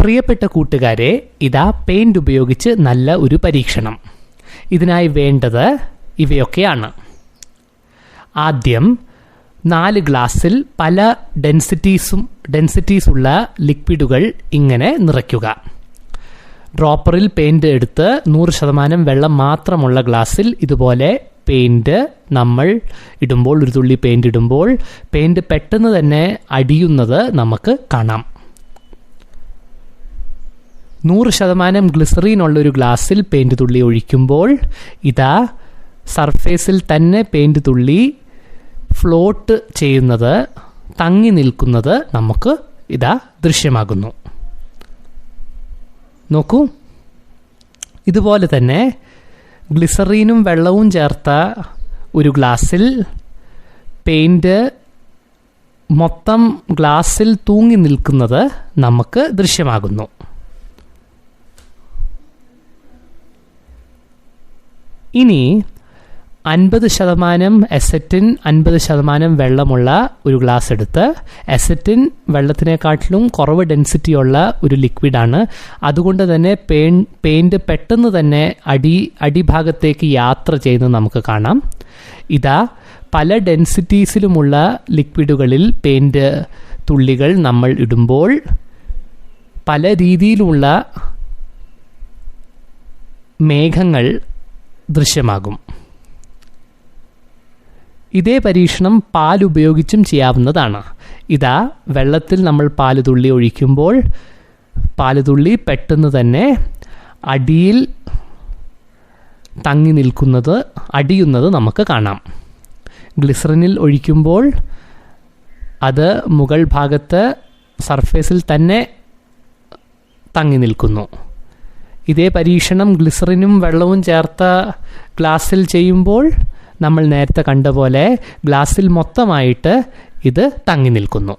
പ്രിയപ്പെട്ട കൂട്ടുകാരെ, ഇതാ പെയിന്റ് ഉപയോഗിച്ച് നല്ല ഒരു പരീക്ഷണം. ഇതിനായി വേണ്ടത് ഇവയൊക്കെയാണ്. ആദ്യം 4 ഗ്ലാസ്സിൽ പല ഡെൻസിറ്റീസ് ഉള്ള ലിക്വിഡുകൾ ഇങ്ങനെ നിറയ്ക്കുക. ഡ്രോപ്പറിൽ പെയിന്റ് എടുത്ത് 100% വെള്ളം മാത്രമുള്ള ഗ്ലാസ്സിൽ ഇതുപോലെ പെയിന്റ് നമ്മൾ ഇടുമ്പോൾ, ഒരു തുള്ളി പെയിന്റ് ഇടുമ്പോൾ പെയിന്റ് പെട്ടെന്ന് തന്നെ അടിയുന്നത് നമുക്ക് കാണാം. 100% ഗ്ലിസറീൻ ഉള്ളൊരു ഗ്ലാസ്സിൽ പെയിന്റ് തുള്ളി ഒഴിക്കുമ്പോൾ ഇതാ സർഫേസിൽ തന്നെ പെയിന്റ് തുള്ളി ഫ്ലോട്ട് ചെയ്യുന്നത്, തങ്ങി നിൽക്കുന്നത് നമുക്ക് ഇതാ ദൃശ്യമാകുന്നു. നോക്കൂ, ഇതുപോലെ തന്നെ ഗ്ലിസറീനും വെള്ളവും ചേർത്ത ഒരു ഗ്ലാസ്സിൽ പെയിന്റ് മൊത്തം ഗ്ലാസ്സിൽ തൂങ്ങി നിൽക്കുന്നത് നമുക്ക് ദൃശ്യമാകുന്നു. ഇനി 50% എസറ്റിൻ 50% വെള്ളമുള്ള ഒരു ഗ്ലാസ് എടുത്ത്, എസറ്റിൻ വെള്ളത്തിനെക്കാട്ടിലും കുറവ് ഡെൻസിറ്റിയുള്ള ഒരു ലിക്വിഡാണ്. അതുകൊണ്ട് തന്നെ പെയിന്റ് പെട്ടെന്ന് തന്നെ അടിഭാഗത്തേക്ക് യാത്ര ചെയ്യുന്നത് നമുക്ക് കാണാം. ഇതാ പല ഡെൻസിറ്റീസിലുമുള്ള ലിക്വിഡുകളിൽ പെയിന്റ് തുള്ളികൾ നമ്മൾ ഇടുമ്പോൾ പല രീതിയിലുള്ള മേഘങ്ങൾ ദൃശ്യമാകും. ഇതേ പരീക്ഷണം പാലുപയോഗിച്ചും ചെയ്യാവുന്നതാണ്. ഇതാ വെള്ളത്തിൽ നമ്മൾ പാലുതുള്ളി ഒഴിക്കുമ്പോൾ പാലുതുള്ളി പെട്ടെന്ന് തന്നെ അടിയിൽ തങ്ങി നിൽക്കുന്നത്, അടിയുന്നത് നമുക്ക് കാണാം. ഗ്ലിസറിനിൽ ഒഴിക്കുമ്പോൾ അത് മുകൾ ഭാഗത്ത് സർഫേസിൽ തന്നെ തങ്ങി നിൽക്കുന്നു. ഇതേ പരീക്ഷണം ഗ്ലിസറിനും വെള്ളവും ചേർത്ത ഗ്ലാസ്സിൽ ചെയ്യുമ്പോൾ നമ്മൾ നേരത്തെ കണ്ട പോലെ ഗ്ലാസ്സിൽ മൊത്തമായിട്ട് ഇത് തങ്ങി നിൽക്കുന്നു.